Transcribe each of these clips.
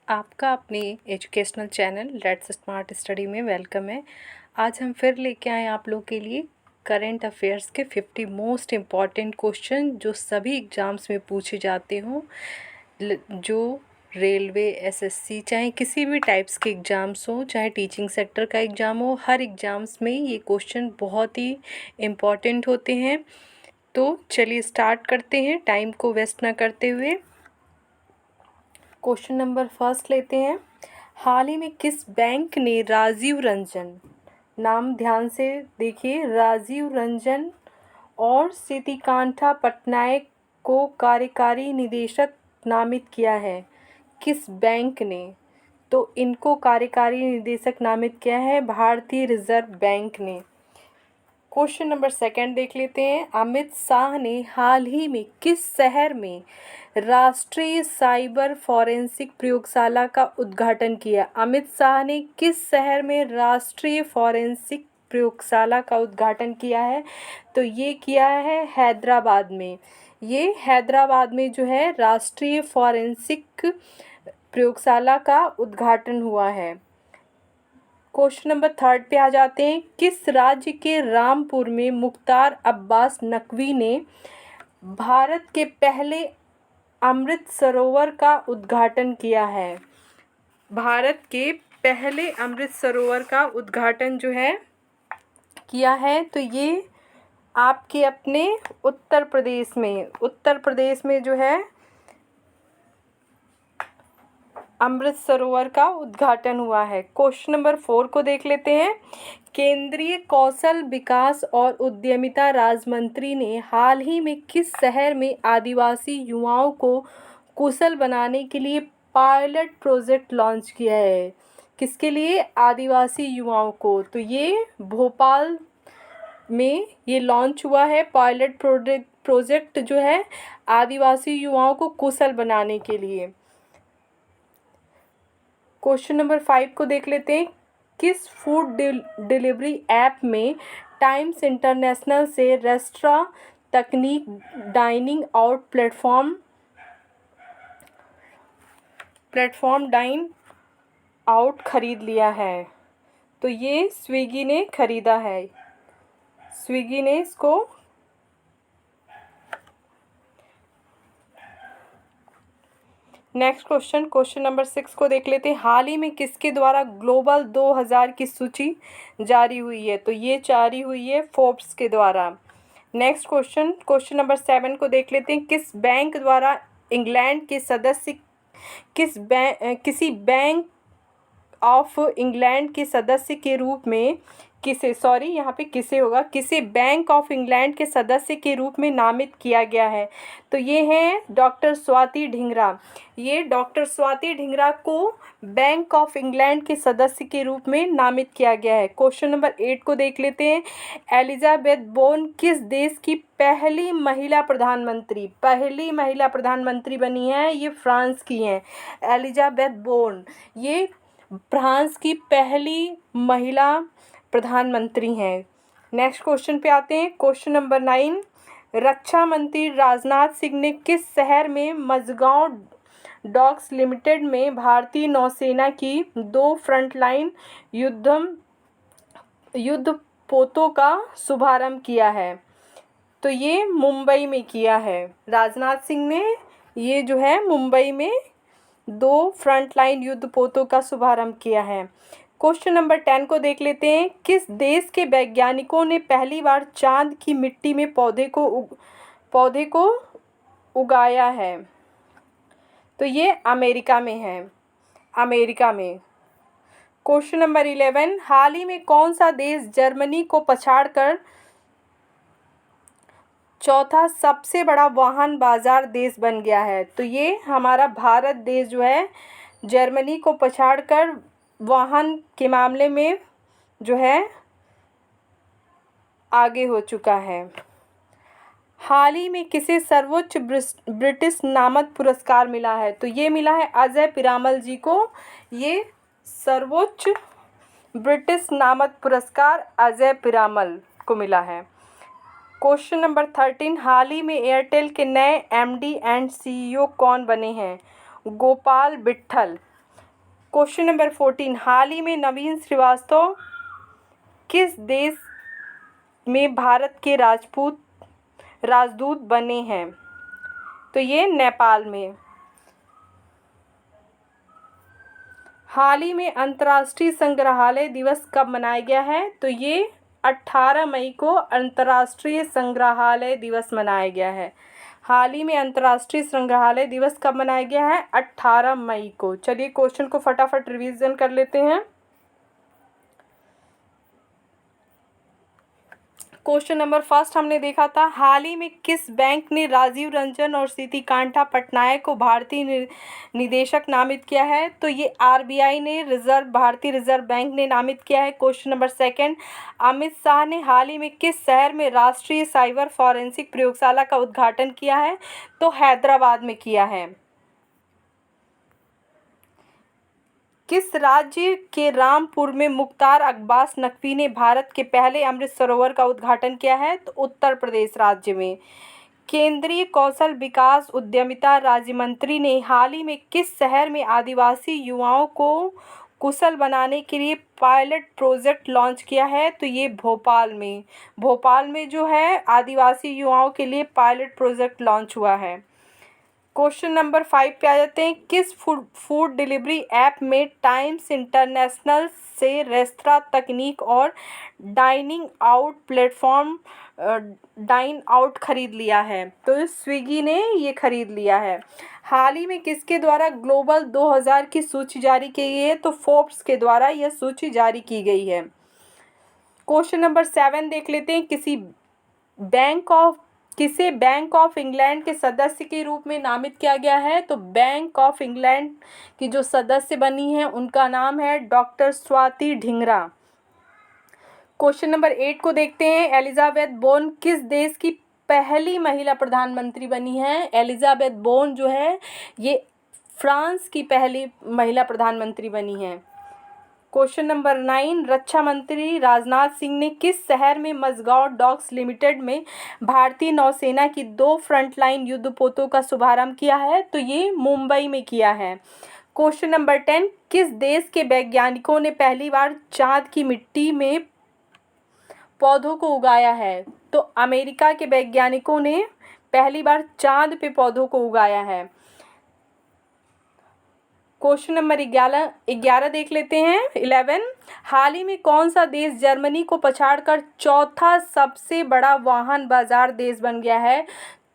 आपका अपने educational channel let's smart study में वेलकम है। आज हम फिर लेके आए आप लोग के लिए करंट अफेयर्स के 50 मोस्ट इम्पॉर्टेंट क्वेश्चन जो सभी एग्ज़ाम्स में पूछे जाते हों। जो रेलवे, एसएससी, चाहे किसी भी टाइप्स के एग्ज़ाम्स हो, चाहे टीचिंग सेक्टर का एग्ज़ाम हो, हर एग्ज़ाम्स में ये क्वेश्चन बहुत ही इम्पॉर्टेंट होते हैं। तो चलिए स्टार्ट करते हैं टाइम को वेस्ट ना करते हुए। क्वेश्चन नंबर फर्स्ट लेते हैं। हाल ही में किस बैंक ने राजीव रंजन, नाम ध्यान से देखिए, राजीव रंजन और सिद्धिकांठा पटनायक को कार्यकारी निदेशक नामित किया है? किस बैंक ने? तो इनको कार्यकारी निदेशक नामित किया है भारतीय रिजर्व बैंक ने। क्वेश्चन नंबर सेकंड देख लेते हैं। अमित शाह ने हाल ही में किस शहर में राष्ट्रीय साइबर फॉरेंसिक प्रयोगशाला का उद्घाटन किया? अमित शाह ने किस शहर में राष्ट्रीय फॉरेंसिक प्रयोगशाला का उद्घाटन किया है? तो ये किया है हैदराबाद में। ये हैदराबाद में जो है राष्ट्रीय फॉरेंसिक प्रयोगशाला का उद्घाटन हुआ है। क्वेश्चन नंबर थर्ड पे आ जाते हैं। किस राज्य के रामपुर में मुख्तार अब्बास नकवी ने भारत के पहले अमृत सरोवर का उद्घाटन किया है? भारत के पहले अमृत सरोवर का उद्घाटन जो है किया है, तो ये आपके अपने उत्तर प्रदेश में जो है अमृत सरोवर का उद्घाटन हुआ है। क्वेश्चन नंबर 4 को देख लेते हैं। केंद्रीय कौशल विकास और उद्यमिता राज्य मंत्री ने हाल ही में किस शहर में आदिवासी युवाओं को कुशल बनाने के लिए पायलट प्रोजेक्ट लॉन्च किया है? किसके लिए? आदिवासी युवाओं को। तो ये भोपाल में ये लॉन्च हुआ है पायलट प्रोजेक्ट जो है आदिवासी युवाओं को कुशल बनाने के लिए। क्वेश्चन नंबर 5 को देख लेते हैं। किस फूड डिलीवरी ऐप में टाइम्स इंटरनेशनल से रेस्टोरेंट तकनीक dining out platform dine out खरीद लिया है? तो ये स्विगी ने खरीदा है। स्विगी ने इसको नेक्स्ट क्वेश्चन नंबर 6 को देख लेते हैं। हाल ही में किसके द्वारा ग्लोबल 2000 की सूची जारी हुई है? तो ये जारी हुई है फोर्ब्स के द्वारा। नेक्स्ट क्वेश्चन नंबर 7 को देख लेते हैं। किस बैंक द्वारा इंग्लैंड के सदस्य किसी बैंक ऑफ इंग्लैंड के सदस्य के रूप में किसे बैंक ऑफ इंग्लैंड के सदस्य के रूप में नामित किया गया है? तो ये है डॉक्टर स्वाति ढिंगरा। ये डॉक्टर स्वाति ढिंगरा को बैंक ऑफ इंग्लैंड के सदस्य के रूप में नामित किया गया है। क्वेश्चन नंबर 8 को देख लेते हैं। एलिजाबेथ बोर्न किस देश की पहली महिला प्रधानमंत्री बनी है? ये फ्रांस की हैं। एलिजाबेथ बोर्न ये फ्रांस की पहली महिला प्रधानमंत्री हैं। नेक्स्ट क्वेश्चन पे आते हैं। Question number 9। रक्षा मंत्री राजनाथ सिंह ने किस शहर में मझगांव डॉक्स लिमिटेड में भारतीय नौसेना की 2 फ्रंटलाइन युद्धपोतों का शुभारंभ किया है? तो ये मुंबई में किया है। राजनाथ सिंह ने ये जो है मुंबई में 2 फ्रंटलाइन युद्धपोतों का शुभारंभ किया है। क्वेश्चन नंबर 10 को देख लेते हैं। किस देश के वैज्ञानिकों ने पहली बार चांद की मिट्टी में पौधे को उगाया है? तो ये अमेरिका में है। Question number 11। हाल ही में कौन सा देश जर्मनी को पछाड़कर चौथा सबसे बड़ा वाहन बाजार देश बन गया है? तो ये हमारा भारत देश जो है जर्मनी को पछाड़कर वाहन के मामले में जो है आगे हो चुका है। हाल ही में किसे सर्वोच्च ब्रिटिश नामक पुरस्कार मिला है? तो ये मिला है अजय पिरामल जी को। ये सर्वोच्च ब्रिटिश नामक पुरस्कार अजय पिरामल को मिला है। Question number 13। हाल ही में एयरटेल के नए एमडी एंड सीईओ कौन बने हैं? गोपाल विट्ठल। क्वेश्चन नंबर 14, हाल ही में नवीन श्रीवास्तव किस देश में भारत के राजदूत बने हैं? तो ये नेपाल में। हाल ही में अंतर्राष्ट्रीय संग्रहालय दिवस कब मनाया गया है? तो ये 18 मई को अंतर्राष्ट्रीय संग्रहालय दिवस मनाया गया है। हाल ही में अंतर्राष्ट्रीय संग्रहालय दिवस कब मनाया गया है? 18 मई को। चलिए क्वेश्चन को फटाफट रिवीजन कर लेते हैं। क्वेश्चन नंबर फर्स्ट हमने देखा था, हाल ही में किस बैंक ने राजीव रंजन और सिद्धिकांठा पटनायक को भारतीय निदेशक नामित किया है? तो ये आरबीआई ने भारतीय रिजर्व बैंक ने नामित किया है। Question number second, Amit Shah ने हाल ही में किस शहर में राष्ट्रीय साइबर फॉरेंसिक प्रयोगशाला का उद्घाटन किया है? तो हैदराबाद में किया है। किस राज्य के रामपुर में मुख्तार अब्बास नकवी ने भारत के पहले अमृत सरोवर का उद्घाटन किया है? तो उत्तर प्रदेश राज्य में। केंद्रीय कौशल विकास उद्यमिता राज्य मंत्री ने हाल ही में किस शहर में आदिवासी युवाओं को कुशल बनाने के लिए पायलट प्रोजेक्ट लॉन्च किया है? तो ये भोपाल में। भोपाल में जो है आदिवासी युवाओं के लिए पायलट प्रोजेक्ट लॉन्च हुआ है। क्वेश्चन नंबर 5 पे आ जाते हैं, किस फूड डिलीवरी ऐप में टाइम्स इंटरनेशनल से रेस्तरां तकनीक और dining out platform dine out खरीद लिया है? तो स्विगी ने ये खरीद लिया है। हाल ही में किसके द्वारा ग्लोबल 2000 की सूची जारी की गई है? तो फोर्ब्स के द्वारा यह सूची जारी की गई है। क्वेश्चन नंबर 7 देख लेते हैं, किसे बैंक ऑफ इंग्लैंड के सदस्य के रूप में नामित किया गया है? तो बैंक ऑफ इंग्लैंड की जो सदस्य बनी है उनका नाम है doctor Swati Dhingra. Question number 8 को देखते हैं, एलिजाबेथ बोर्न किस देश की पहली महिला प्रधानमंत्री बनी है? एलिजाबेथ बोर्न जो है ये फ्रांस की पहली महिला प्रधानमंत्री बनी है। क्वेश्चन नंबर 9, रक्षा मंत्री राजनाथ सिंह ने किस शहर में मझगांव डॉक्स लिमिटेड में भारतीय नौसेना की 2 फ्रंटलाइन युद्धपोतों का शुभारंभ किया है? तो ये मुंबई में किया है। क्वेश्चन नंबर 10, किस देश के वैज्ञानिकों ने पहली बार चांद की मिट्टी में पौधों को उगाया है? तो अमेरिका के वैज्ञानिकों ने पहली बार चांद पे पौधों को उगाया है। क्वेश्चन नंबर 11 देख लेते हैं। 11, हाल ही में कौन सा देश जर्मनी को पछाड़कर चौथा सबसे बड़ा वाहन बाजार देश बन गया है?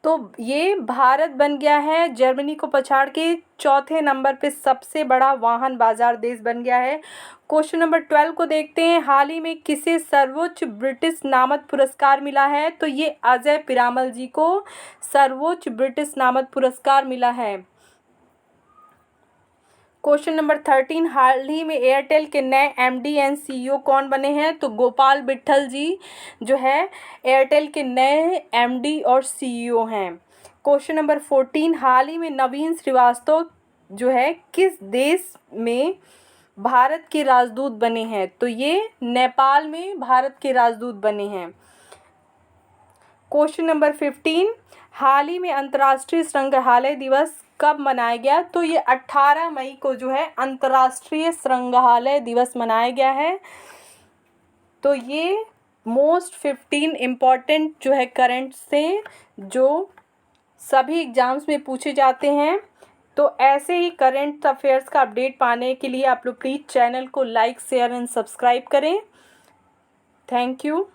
तो ये भारत बन गया है। जर्मनी को पछाड़ के चौथे नंबर पे सबसे बड़ा वाहन बाजार देश बन गया है। क्वेश्चन नंबर 12 को देखते हैं, हाल ही में किसे सर्वोच्च ब्रिटिश नामद पुरस्कार मिला है? तो ये अजय पिरामल जी को सर्वोच्च ब्रिटिश नामद पुरस्कार मिला है। क्वेश्चन नंबर 13, हाल ही में एयरटेल के नए एमडी एंड सीईओ कौन बने हैं? तो गोपाल विट्ठल जी जो है एयरटेल के नए एमडी और सीईओ हैं। क्वेश्चन नंबर 14, हाल ही में नवीन श्रीवास्तव जो है किस देश में भारत के राजदूत बने हैं? तो ये नेपाल में भारत के राजदूत बने हैं। क्वेश्चन नंबर 15, हाल ही में अंतर्राष्ट्रीय संग्रहालय दिवस कब मनाया गया? तो ये 18 मई को जो है अंतर्राष्ट्रीय संग्रहालय दिवस मनाया गया है। तो ये मोस्ट 15 इम्पॉर्टेंट जो है करंट से जो सभी एग्ज़ाम्स में पूछे जाते हैं। तो ऐसे ही करंट अफेयर्स का अपडेट पाने के लिए आप लोग प्लीज़ चैनल को लाइक शेयर एंड सब्सक्राइब करें। Thank you.